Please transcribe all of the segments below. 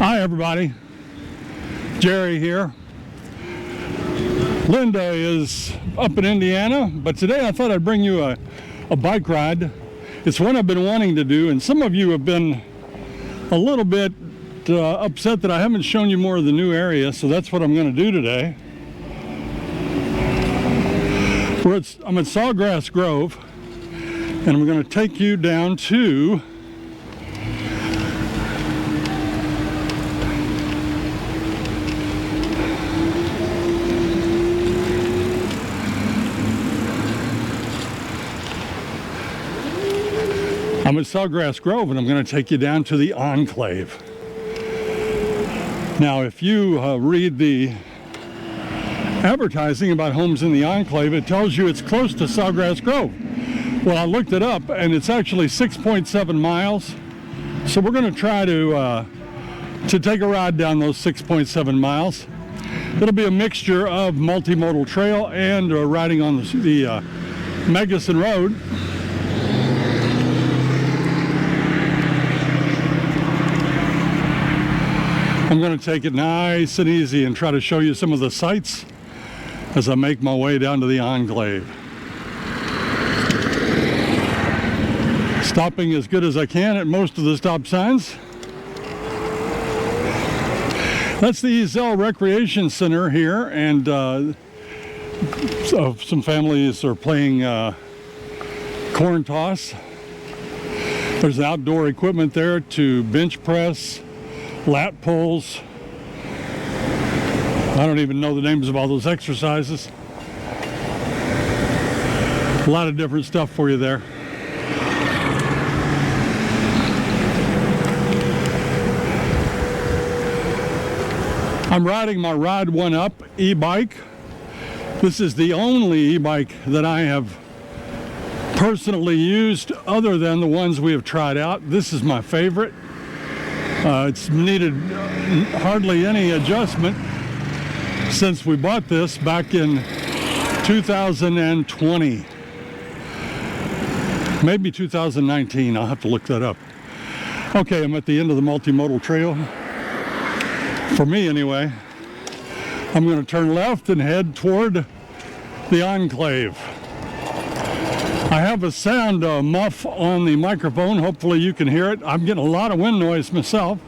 Hi everybody, Jerry here. Linda is up in Indiana, but today I thought I'd bring you a bike ride. It's one I've been wanting to do, and some of you have been a little bit upset that I haven't shown you more of the new area, so that's what I'm going to do today. I'm at Sawgrass Grove, and I'm going to take you down to Sawgrass Grove, and I'm going to take you down to the Enclave. Now, if you read the advertising about homes in the Enclave, it tells you it's close to Sawgrass Grove. Well, I looked it up, and it's actually 6.7 miles. So we're going to try to take a ride down those 6.7 miles. It'll be a mixture of multimodal trail and riding on the Meggison Road. I'm going to take it nice and easy and try to show you some of the sights as I make my way down to the Enclave. Stopping as good as I can at most of the stop signs. That's the Ezell Recreation Center here, and so some families are playing corn toss. There's outdoor equipment there to bench press, lat pulls. I don't even know the names of all those exercises. A lot of different stuff for you there. I'm riding my Ride One Up e-bike. This is the only e-bike that I have personally used other than the ones we have tried out. This is my favorite. It's needed hardly any adjustment since we bought this back in 2020. Maybe 2019, I'll have to look that up. Okay, I'm at the end of the multimodal trail. For me anyway. I'm going to turn left and head toward the Enclave. I have a sound muff on the microphone. Hopefully you can hear it. I'm getting a lot of wind noise myself.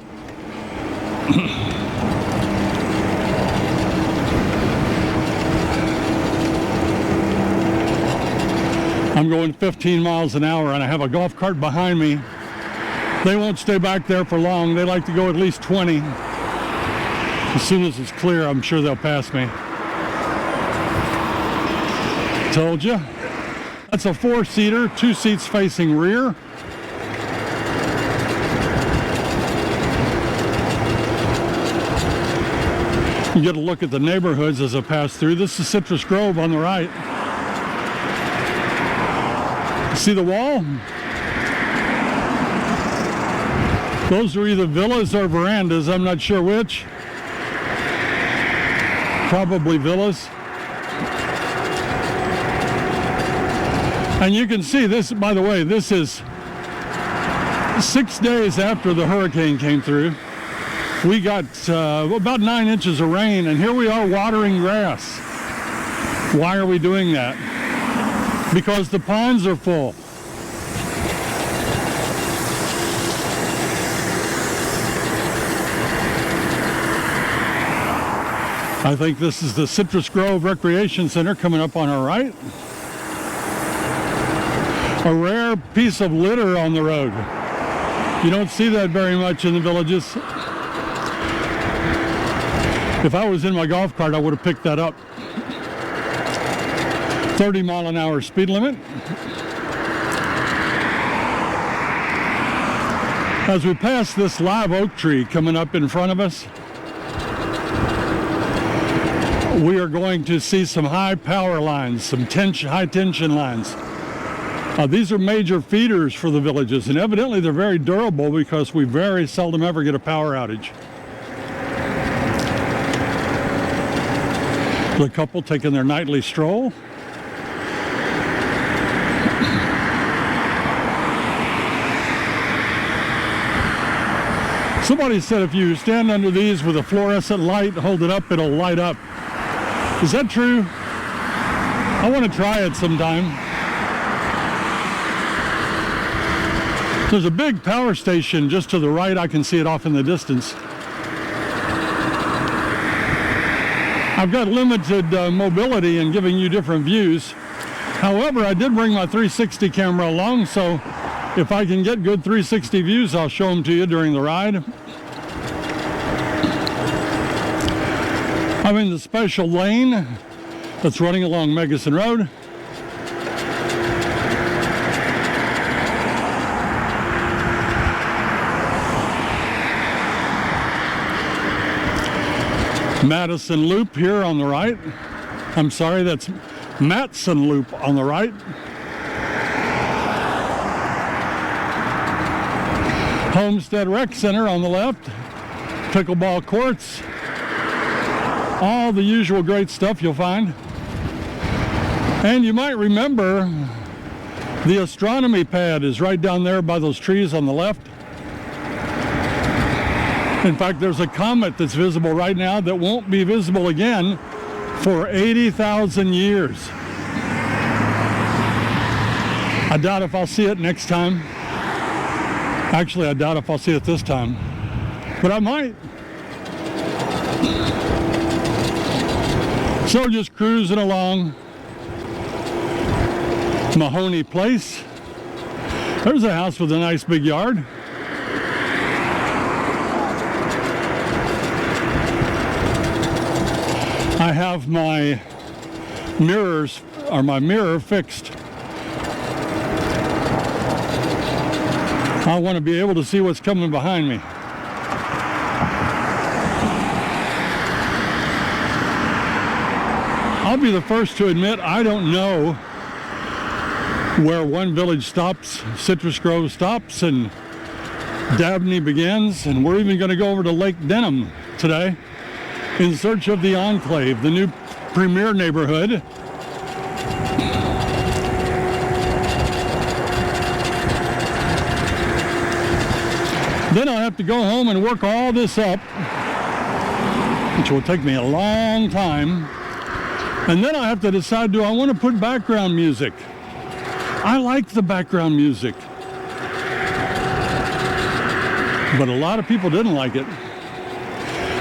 I'm going 15 miles an hour, and I have a golf cart behind me. They won't stay back there for long. They like to go at least 20. As soon as it's clear, I'm sure they'll pass me. Told you. That's a 4-seater, 2 seats facing rear. You get a look at the neighborhoods as I pass through. This is Citrus Grove on the right. See the wall? Those are either villas or verandas. I'm not sure which. Probably villas. And you can see this, by the way, this is 6 days after the hurricane came through. We got about 9 inches of rain, and here we are watering grass. Why are we doing that? Because the ponds are full. I think this is the Citrus Grove Recreation Center coming up on our right. A rare piece of litter on the road. You don't see that very much in the villages. If I was in my golf cart, I would have picked that up. 30-mile-an-hour speed limit. As we pass this live oak tree coming up in front of us, we are going to see some high power lines, some high tension lines. These are major feeders for the villages, and evidently they're very durable because we very seldom ever get a power outage. The couple taking their nightly stroll. Somebody said if you stand under these with a fluorescent light, hold it up, it'll light up. Is that true? I want to try it sometime. There's a big power station just to the right. I can see it off in the distance. I've got limited mobility in giving you different views. However, I did bring my 360 camera along, so if I can get good 360 views, I'll show them to you during the ride. I'm in the special lane that's running along Meggison Road. Madison Loop here on the right. I'm sorry, that's Matson Loop on the right. Homestead Rec Center on the left. Pickleball courts. All the usual great stuff you'll find. And you might remember the astronomy pad is right down there by those trees on the left. In fact, there's a comet that's visible right now that won't be visible again for 80,000 years. I doubt if I'll see it next time. Actually, I doubt if I'll see it this time, but I might. So just cruising along Mahoney Place. There's a house with a nice big yard. I have my mirrors, or my mirror fixed. I want to be able to see what's coming behind me. I'll be the first to admit I don't know where one village stops, Citrus Grove stops, and Dabney begins, and we're even going to go over to Lake Denham today in search of the Enclave, the new premier neighborhood. Then I'll have to go home and work all this up, which will take me a long time. And then I'll have to decide, do I want to put background music? I like the background music, but a lot of people didn't like it.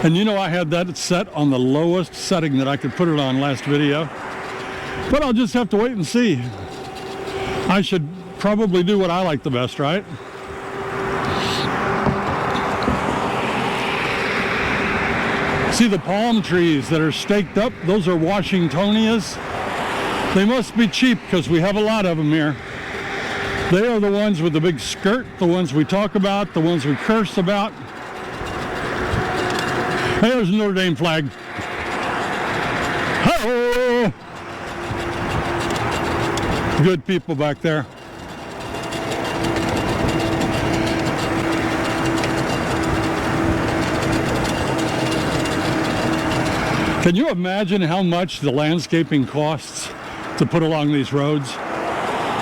And you know, I had that set on the lowest setting that I could put it on last video. But I'll just have to wait and see. I should probably do what I like the best, right? See the palm trees that are staked up? Those are Washingtonias. They must be cheap because we have a lot of them here. They are the ones with the big skirt, the ones we talk about, the ones we curse about. Hey, there's a Notre Dame flag. Hello! Good people back there. Can you imagine how much the landscaping costs to put along these roads?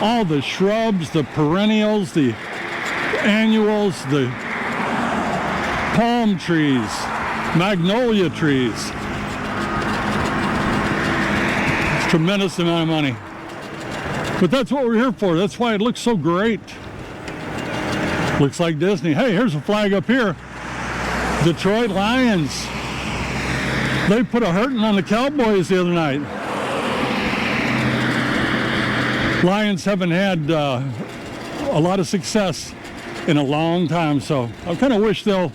All the shrubs, the perennials, the annuals, the palm trees, magnolia trees. It's a tremendous amount of money. But that's what we're here for. That's why it looks so great. Looks like Disney. Hey, here's a flag up here. Detroit Lions. They put a hurting on the Cowboys the other night. Lions haven't had a lot of success in a long time, so I kind of wish they'll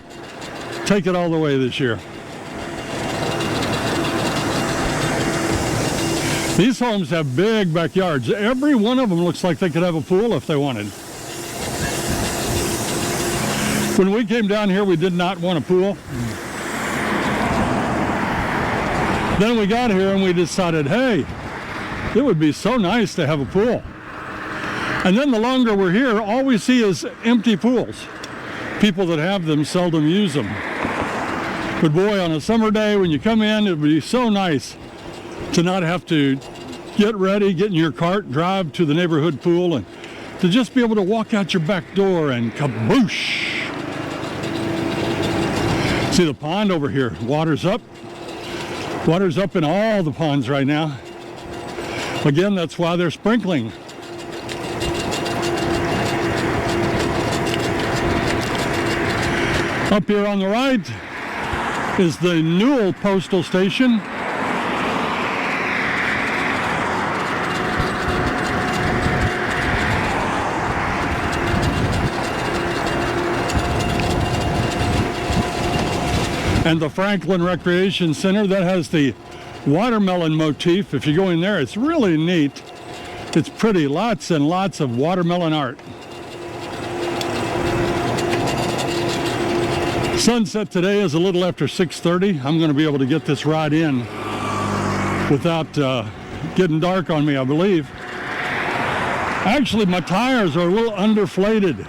take it all the way this year. These homes have big backyards. Every one of them looks like they could have a pool if they wanted. When we came down here, we did not want a pool. Then we got here and we decided, hey, it would be so nice to have a pool. And then the longer we're here, all we see is empty pools. People that have them seldom use them. But boy, on a summer day when you come in, it would be so nice to not have to get ready, get in your cart, drive to the neighborhood pool, and to just be able to walk out your back door and kaboosh. See the pond over here, water's up. Water's up in all the ponds right now. Again, that's why they're sprinkling. Up here on the right is the Newell Postal Station. And the Franklin Recreation Center, that has the watermelon motif. If you go in there, it's really neat. It's pretty, lots and lots of watermelon art. Sunset today is a little after 6:30. I'm going to be able to get this ride in without getting dark on me, I believe. Actually, my tires are a little underinflated.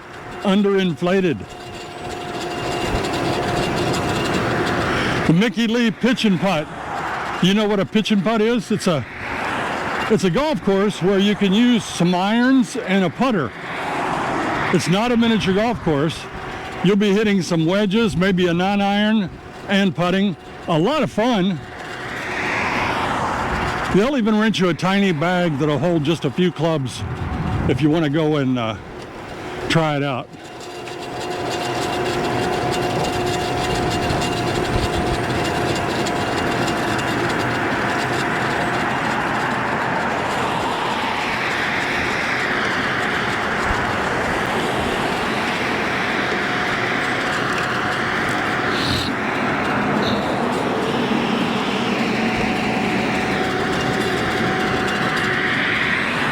The Mickey Lee Pitch and Putt. You know what a pitch and putt is? It's a golf course where you can use some irons and a putter. It's not a miniature golf course. You'll be hitting some wedges, maybe a 9-iron, and putting. A lot of fun. They'll even rent you a tiny bag that'll hold just a few clubs if you want to go and try it out.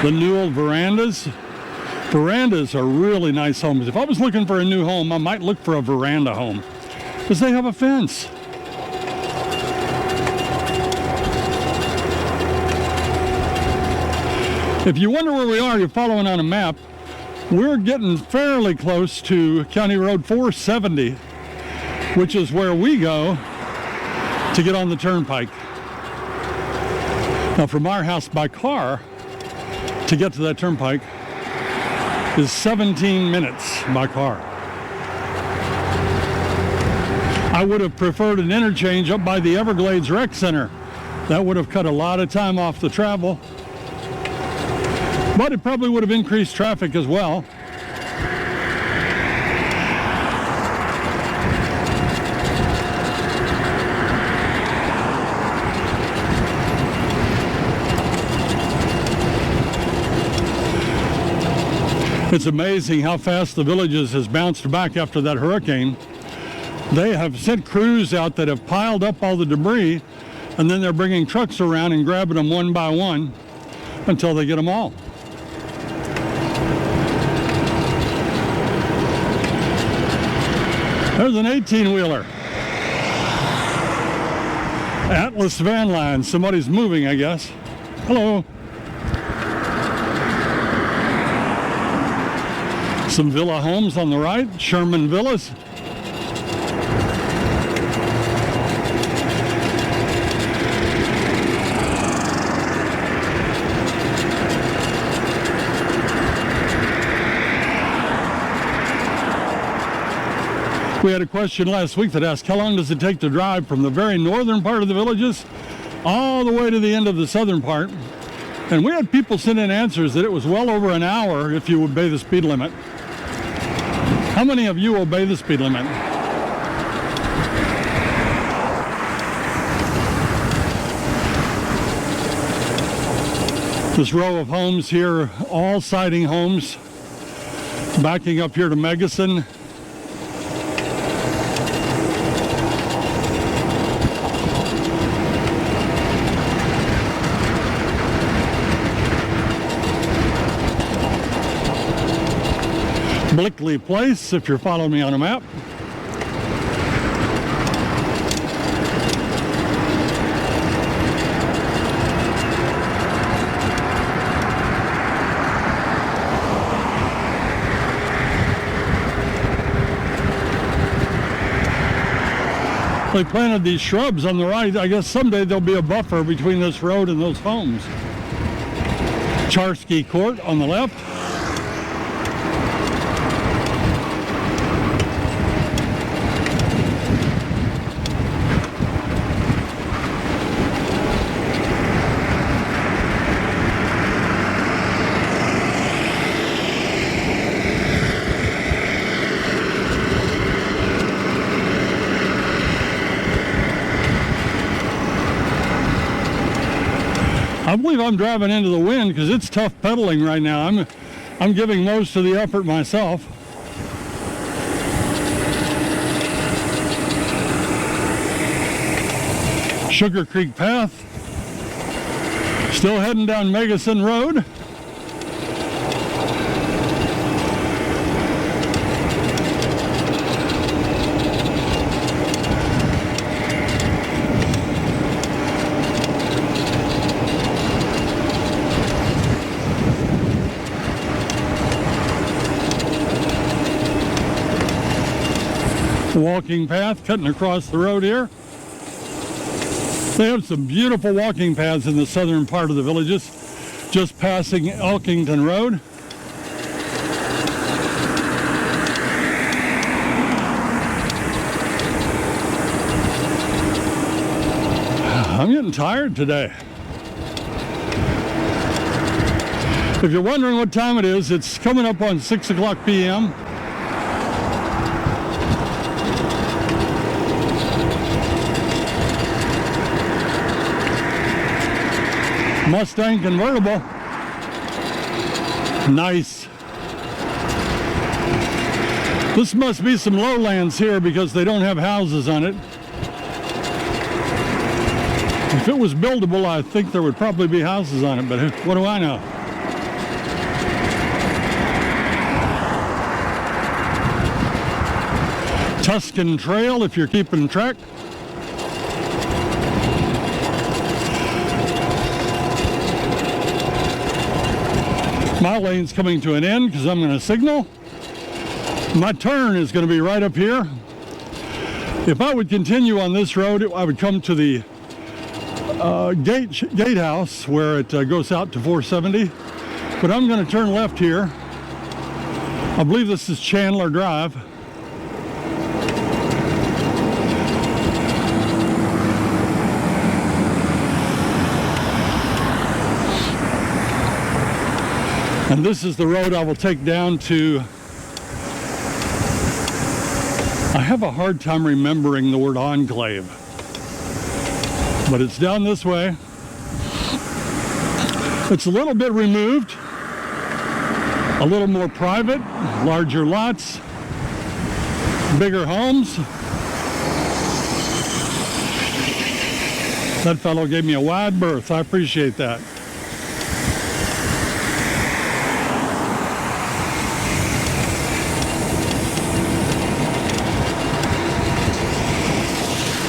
The Newell verandas. Verandas are really nice homes. If I was looking for a new home, I might look for a veranda home because they have a fence. If you wonder where we are, you're following on a map. We're getting fairly close to County Road 470, which is where we go to get on the turnpike. Now, from our house by car to get to that turnpike is 17 minutes by car. I would have preferred an interchange up by the Everglades Rec Center. That would have cut a lot of time off the travel, but it probably would have increased traffic as well. It's amazing how fast the Villages has bounced back after that hurricane. They have sent crews out that have piled up all the debris, and then they're bringing trucks around and grabbing them one by one until they get them all. There's an 18-wheeler. Atlas Van Line. Somebody's moving, I guess. Hello. Some villa homes on the right, Sherman Villas. We had a question last week that asked, how long does it take to drive from the very northern part of the Villages all the way to the end of the southern part? And we had people send in answers that it was well over an hour if you obey the speed limit. How many of you obey the speed limit? This row of homes here, all siding homes, backing up here to Meggison. Blickley Place, if you're following me on a map. They planted these shrubs on the right. I guess someday there'll be a buffer between this road and those homes. Charsky Court on the left. I believe I'm driving into the wind because it's tough pedaling right now. I'm giving most of the effort myself. Sugar Creek Path. Still heading down Meggison Road. Walking path cutting across the road here. They have some beautiful walking paths in the southern part of the villages, just passing Elkington Road. I'm getting tired today. If you're wondering what time it is, it's coming up on 6 o'clock p.m. Mustang convertible. Nice. This must be some lowlands here because they don't have houses on it. If it was buildable, I think there would probably be houses on it, but what do I know? Tuscan Trail, if you're keeping track. My lane's coming to an end because I'm going to signal. My turn is going to be right up here. If I would continue on this road, I would come to the gatehouse where it goes out to 470. But I'm going to turn left here. I believe this is Chandler Drive. And this is the road I will take down to, I have a hard time remembering the word Enclave, but it's down this way. It's a little bit removed, a little more private, larger lots, bigger homes. That fellow gave me a wide berth. I appreciate that.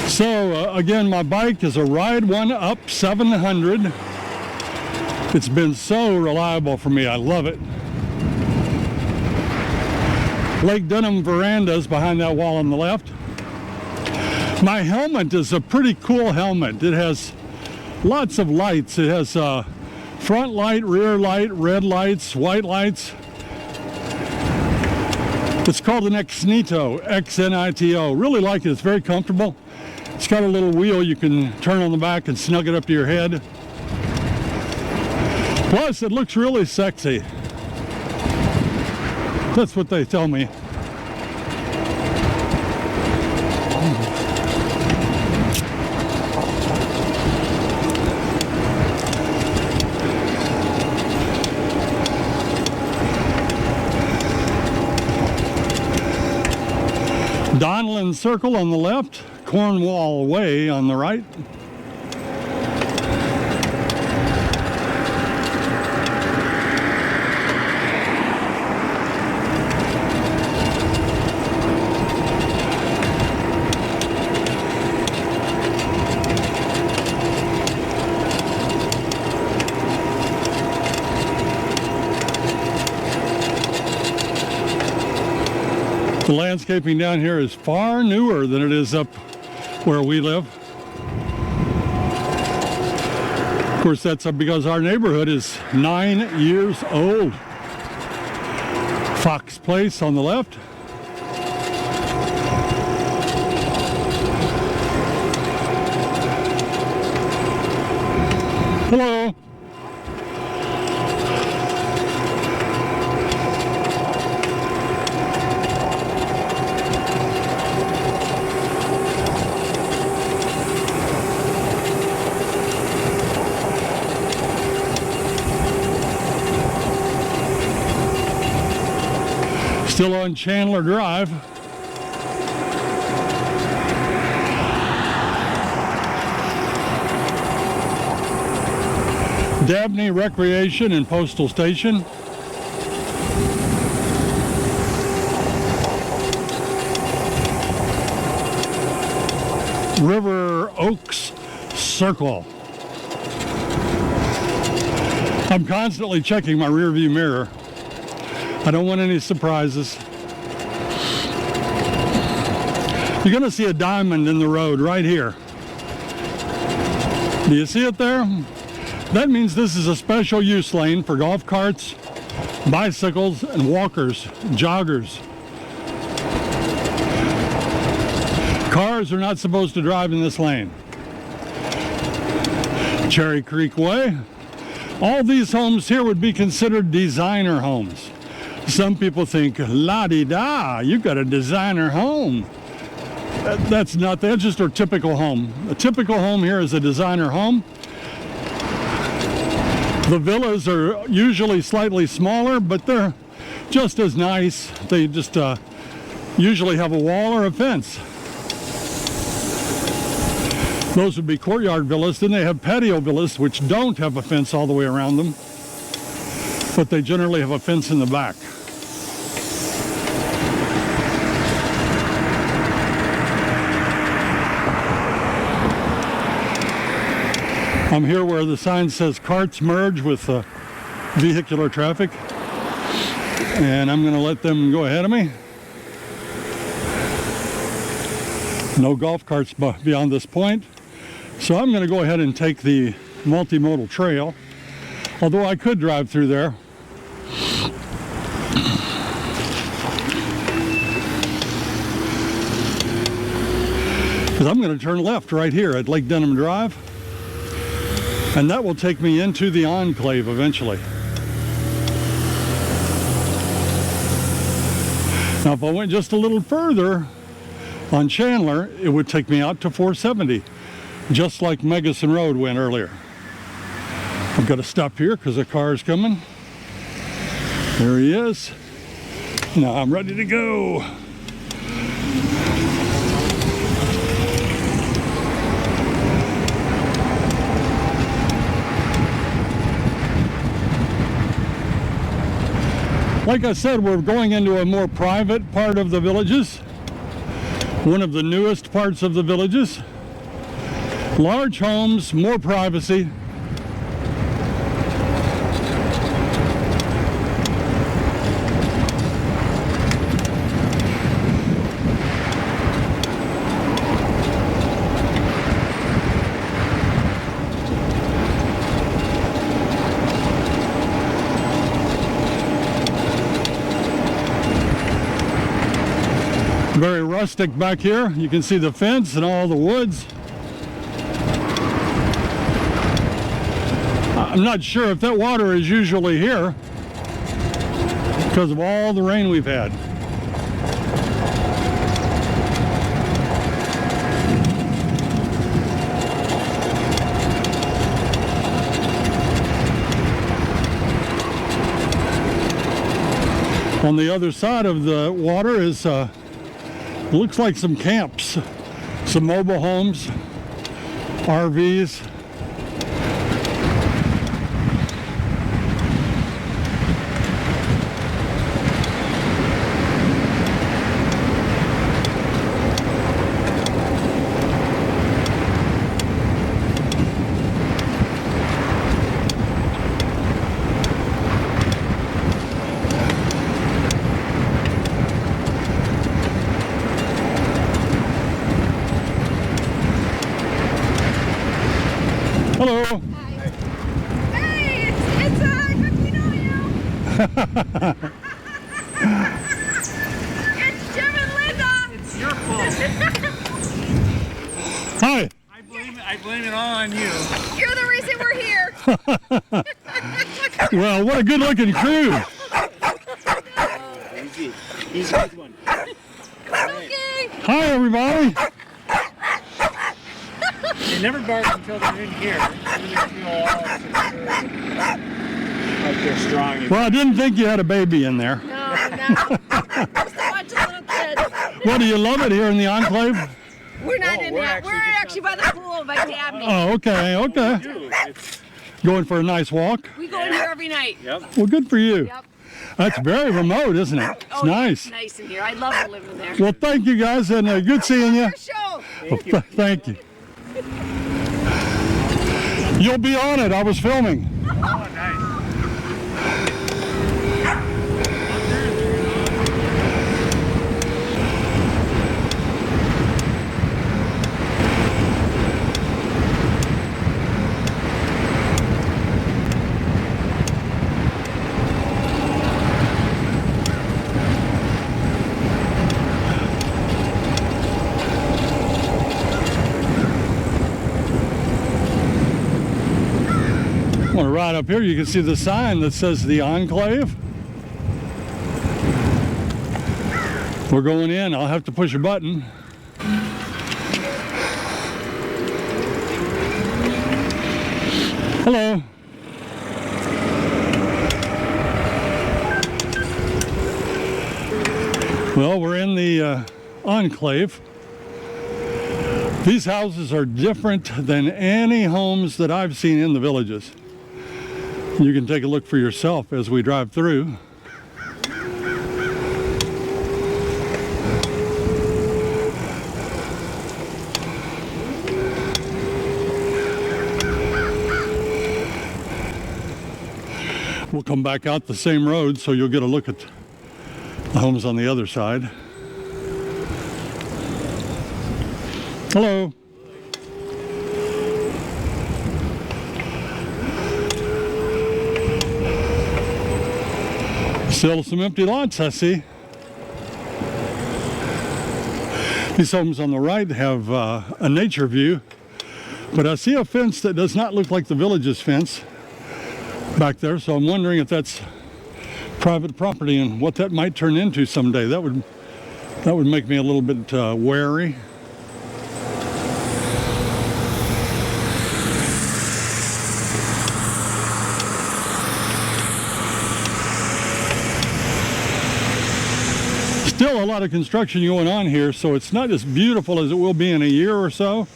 So again, my bike is a Ride 1 Up 700. It's been so reliable for me. I love it. Lake Dunham verandas behind that wall on the left. My helmet is a pretty cool helmet. It has lots of lights. It has front light, rear light, red lights, white lights. It's called an Xnito, X-N-I-T-O. Really like it. It's very comfortable. It's got a little wheel you can turn on the back and snug it up to your head. Plus, it looks really sexy. That's what they tell me. Donlan Circle on the left, Cornwall Way on the right. The landscaping down here is far newer than it is up where we live. Of course, that's because our neighborhood is 9 years old. Fox Place on the left. Hello. Still on Chandler Drive. Dabney Recreation and Postal Station. River Oaks Circle. I'm constantly checking my rearview mirror. I don't want any surprises. You're going to see a diamond in the road right here. Do you see it there? That means this is a special use lane for golf carts, bicycles, and walkers, joggers. Cars are not supposed to drive in this lane. Cherry Creek Way. All these homes here would be considered designer homes. Some people think, la-di-da, you got a designer home. That's just a typical home. A typical home here is a designer home. The villas are usually slightly smaller, but they're just as nice. They just usually have a wall or a fence. Those would be courtyard villas. Then they have patio villas, which don't have a fence all the way around them, but they generally have a fence in the back. I'm here where the sign says carts merge with vehicular traffic, and I'm going to let them go ahead of me. No golf carts beyond this point, so I'm going to go ahead and take the multimodal trail, although I could drive through there. Because I'm going to turn left right here at Lake Denham Drive. And that will take me into the Enclave eventually. Now, if I went just a little further on Chandler, it would take me out to 470, just like Meggison Road went earlier. I've got to stop here because a car is coming. There he is. Now I'm ready to go. Like I said, we're going into a more private part of the villages, one of the newest parts of the villages. Large homes, more privacy. Very rustic back here. You can see the fence and all the woods. I'm not sure if that water is usually here because of all the rain we've had. On the other side of the water is looks like some camps, some mobile homes, RVs. Hello. Hi. Hey, it's good to know you. It's Jim and Linda. It's your fault. Hi. I blame it all on you. You're the reason we're here. Well, what a good looking crew. Easy. He's a good one. Okay. Hi everybody. They never bark until they're in here. They really feel all secure, like they're strong. Well, I didn't think you had a baby in there. No. Just a bunch of little kids. Well, do you love it here in the Enclave? We're not in we're that. We're actually actually by the pool by Dabney. Oh, okay. Dude, it's, Going for a nice walk? We go in here every night. yep. Well, good for you. Yep. That's very remote, isn't it? It's Oh, yeah, nice. it's nice in here. I love living there. Well, thank you guys, and good seeing you. Your show. Well, thank you. You'll be on it. I was filming. Oh, nice. I want to ride up here. You can see the sign that says the Enclave. We're going in. I'll have to push a button. Hello. Well, we're in the Enclave. These houses are different than any homes that I've seen in the villages. You can take a look for yourself as we drive through. We'll come back out the same road so you'll get a look at the homes on the other side. Hello. Still some empty lots, I see. These homes on the right have a nature view, but I see a fence that does not look like the village's fence back there, so I'm wondering if that's private property and what that might turn into someday. That would make me a little bit wary. Still a lot of construction going on here, so it's not as beautiful as it will be in a year or so.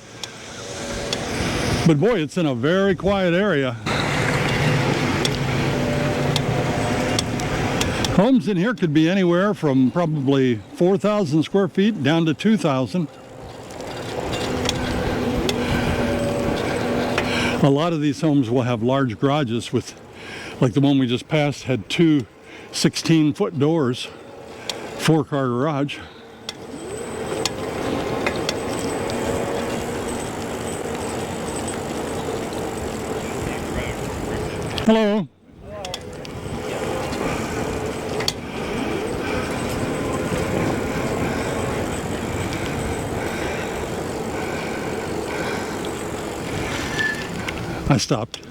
But boy, it's in a very quiet area. Homes in here could be anywhere from probably 4,000 square feet down to 2,000. A lot of these homes will have large garages with, like the one we just passed had two 16-foot doors. 4-car garage. Hello. I stopped.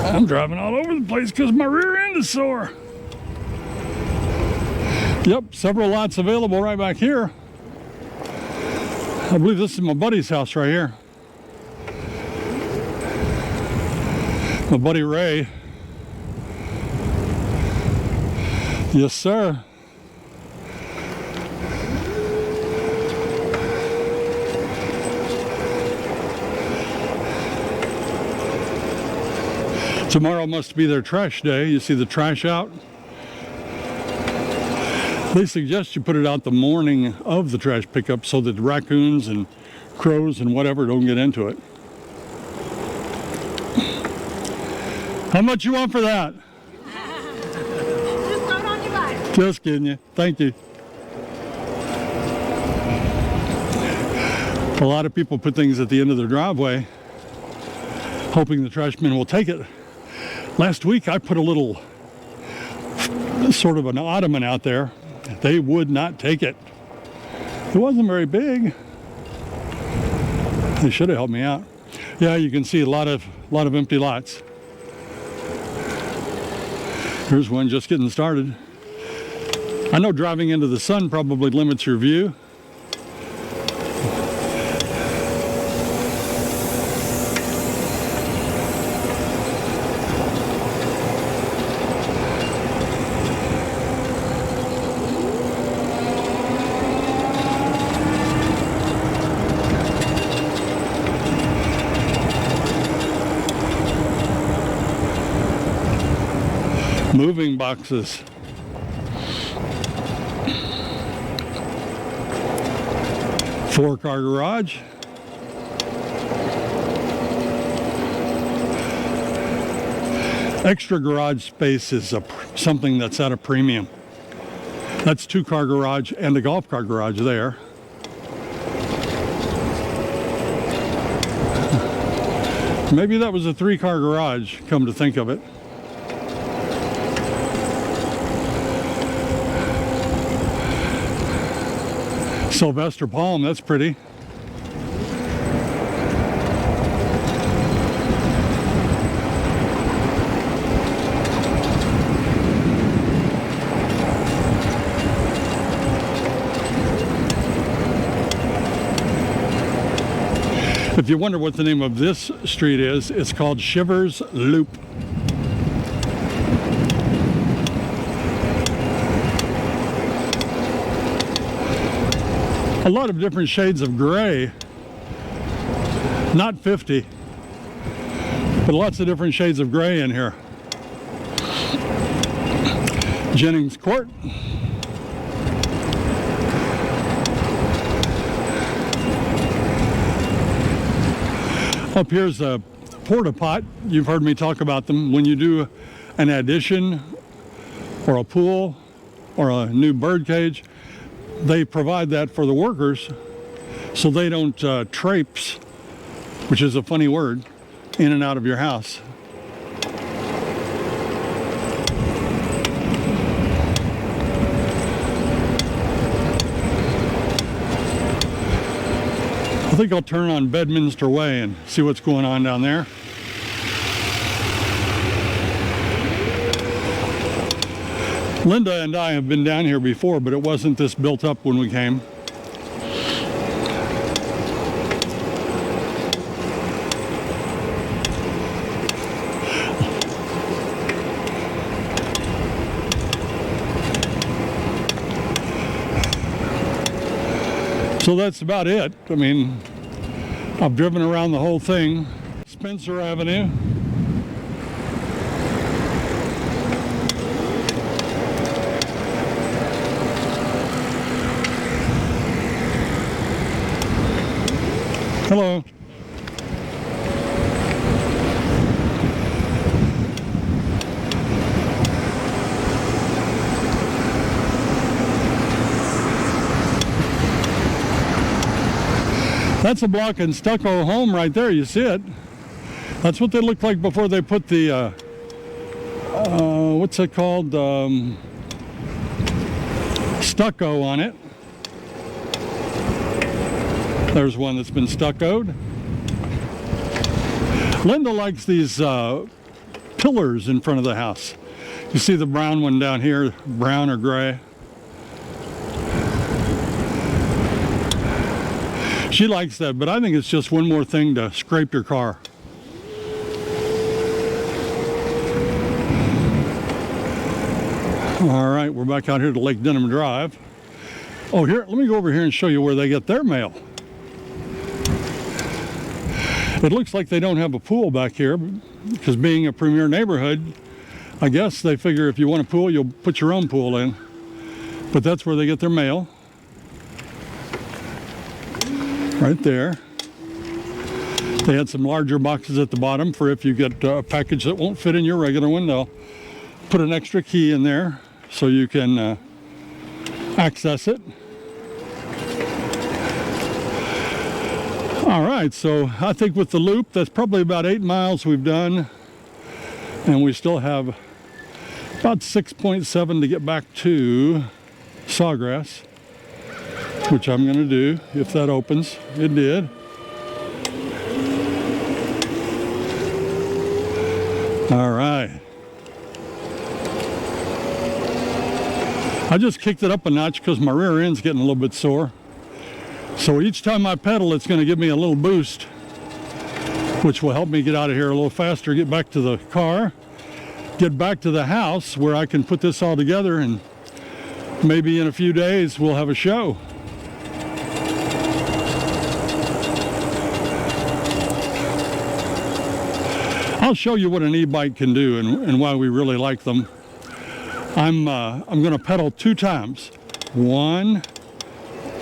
I'm driving all over the place because my rear end is sore. Yep, several lots available right back here. I believe this is my buddy's house right here. My buddy Ray. Yes, sir. Tomorrow must be their trash day. You see the trash out? They suggest you put it out the morning of the trash pickup so that raccoons and crows and whatever don't get into it. How much you want for that? Just not on your back. Just kidding you. Thank you. A lot of people put things at the end of their driveway, hoping the trash men will take it. Last week I put a little sort of an ottoman out there. They would not take it. It wasn't very big. They should have helped me out. Yeah, you can see a lot of empty lots. Here's one just getting started. I know driving into the sun probably limits your view. moving boxes. Four-car garage. Extra garage space is something that's at a premium. That's two-car garage and a golf cart garage there. Maybe that was a three-car garage, come to think of it. Sylvester palm, that's pretty. If you wonder what the name of this street is, it's called Shivers Loop. A lot of different shades of gray. Not 50, but lots of different shades of gray in here. Jennings Court. Up here's a porta pot. You've heard me talk about them. When you do an addition or a pool or a new bird cage, they provide that for the workers so they don't traipse, which is a funny word, in and out of your house. I think I'll turn on Bedminster Way and see what's going on down there. Linda and I have been down here before, but it wasn't this built up when we came. So that's about it. I mean, I've driven around the whole thing. Spencer Avenue. Hello. That's a block and stucco home right there. You see it. That's what they looked like before they put the, what's it called? Stucco on it. There's one that's been stuccoed. Linda likes these pillars in front of the house. You see the brown one down here, brown or gray. She likes that, but I think it's just one more thing to scrape your car. All right, we're back out here to Lake Denham Drive. Oh, here, let me go over here and show you where they get their mail. It looks like they don't have a pool back here, because being a premier neighborhood, I guess they figure if you want a pool, you'll put your own pool in. But that's where they get their mail. Right there. They had some larger boxes at the bottom for if you get a package that won't fit in your regular one, they'll put an extra key in there so you can access it. All right, so I think with the loop, that's probably about 8 miles we've done, and we still have about 6.7 to get back to Sawgrass, which I'm going to do if that opens. It did. All right. I just kicked it up a notch because my rear end's getting a little bit sore. So each time I pedal, it's going to give me a little boost, which will help me get out of here a little faster, get back to the car, get back to the house where I can put this all together, and maybe in a few days we'll have a show. I'll show you what an e-bike can do and why we really like them. I'm going to pedal 2 times. 1,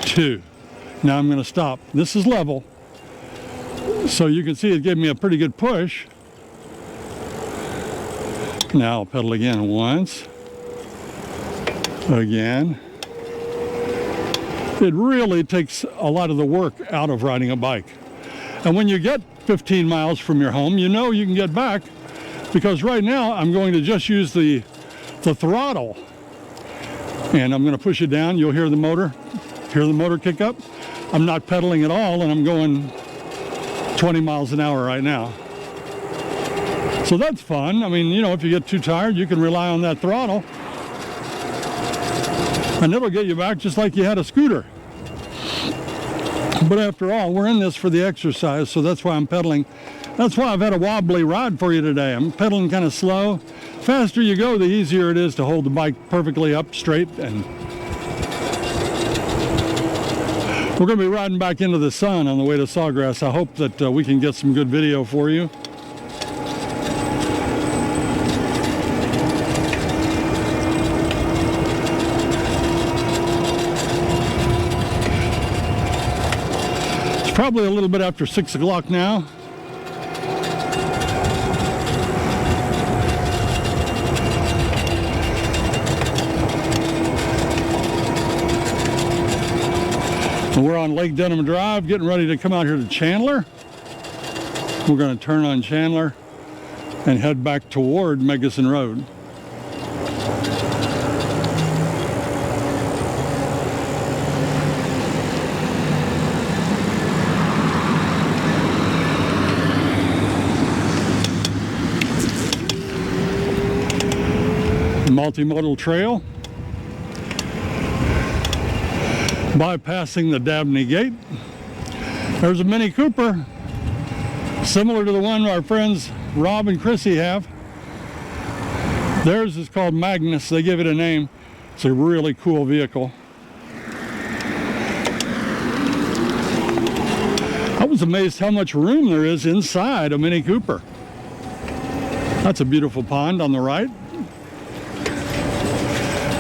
2. Now I'm going to stop. This is level. So you can see it gave me a pretty good push. Now I'll pedal again once. Again. It really takes a lot of the work out of riding a bike. And when you get 15 miles from your home, you know you can get back, because right now I'm going to just use the throttle. And I'm going to push it down. You'll hear the motor kick up. I'm not pedaling at all, and I'm going 20 miles an hour right now. So that's fun. I mean, you know, if you get too tired, you can rely on that throttle. And it'll get you back just like you had a scooter. But after all, we're in this for the exercise, so that's why I'm pedaling. That's why I've had a wobbly ride for you today. I'm pedaling kind of slow. Faster you go, the easier it is to hold the bike perfectly up straight. And we're going to be riding back into the sun on the way to Sawgrass. I hope that we can get some good video for you. Probably a little bit after 6 o'clock now. We're on Lake Denham Drive, getting ready to come out here to Chandler. We're going to turn on Chandler and head back toward Meggison Road. Multimodal trail, bypassing the Dabney gate. There's a Mini Cooper, similar to the one our friends Rob and Chrissy have. Theirs is called Magnus. They give it a name. It's a really cool vehicle. I was amazed how much room there is inside a Mini Cooper. That's a beautiful pond on the right.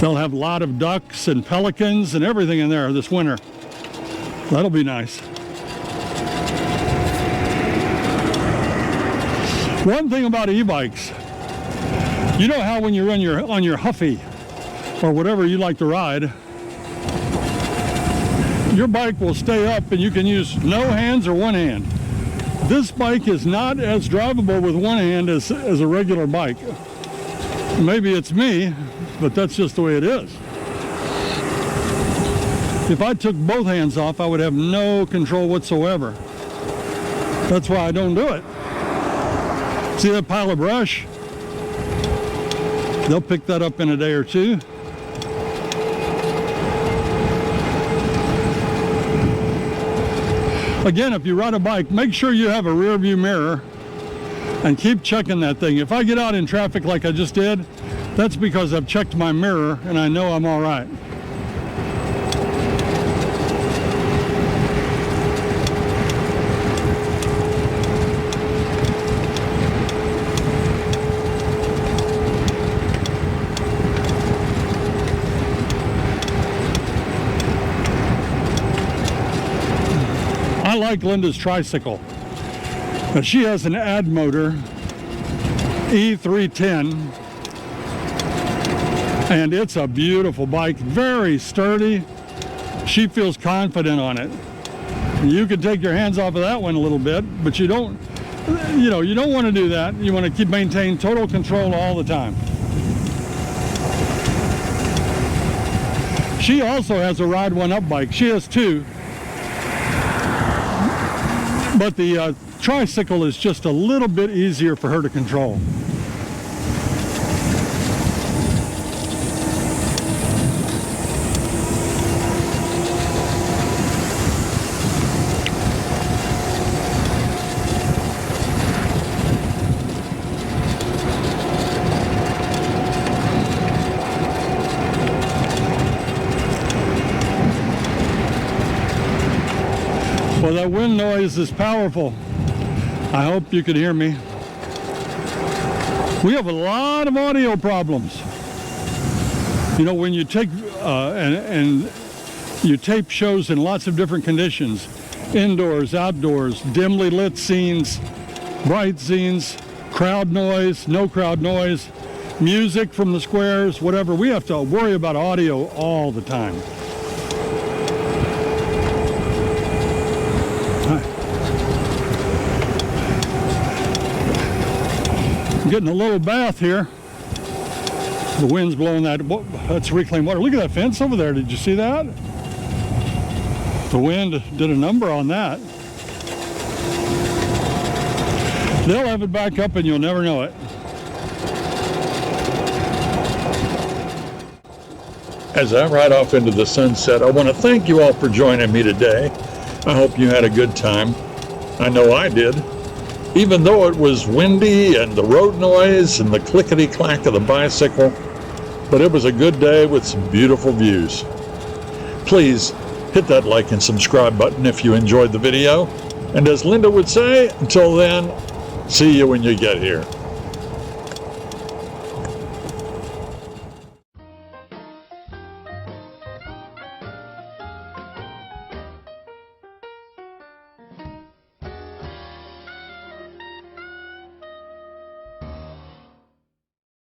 They'll have a lot of ducks and pelicans and everything in there this winter. That'll be nice. One thing about e-bikes, you know how when you're on your Huffy or whatever you like to ride, your bike will stay up and you can use no hands or one hand. This bike is not as drivable with one hand as a regular bike. Maybe it's me, but that's just the way it is. If I took both hands off, I would have no control whatsoever. That's why I don't do it. See that pile of brush? They'll pick that up in a day or two. Again, if you ride a bike, make sure you have a rear view mirror and keep checking that thing. If I get out in traffic like I just did, that's because I've checked my mirror and I know I'm all right. I like Linda's tricycle. Now, she has an ad motor, E310. And it's a beautiful bike, very sturdy. She feels confident on it. You can take your hands off of that one a little bit, but you don't want to do that. You want to maintain total control all the time. She also has a Ride One Up bike. She has 2. But the tricycle is just a little bit easier for her to control. Well, that wind noise is powerful. I hope you can hear me. We have a lot of audio problems. You know, when you take and you tape shows in lots of different conditions, indoors, outdoors, dimly lit scenes, bright scenes, crowd noise, no crowd noise, music from the squares, whatever. We have to worry about audio all the time. I'm getting a little bath here. The wind's blowing that's reclaimed water. Look at that fence over there. Did you see that? The wind did a number on that. They'll have it back up and you'll never know it. As I ride off into the sunset, I want to thank you all for joining me today. I hope you had a good time. I know I did. Even though it was windy and the road noise and the clickety-clack of the bicycle, but it was a good day with some beautiful views. Please hit that like and subscribe button if you enjoyed the video. And as Linda would say, until then, see you when you get here.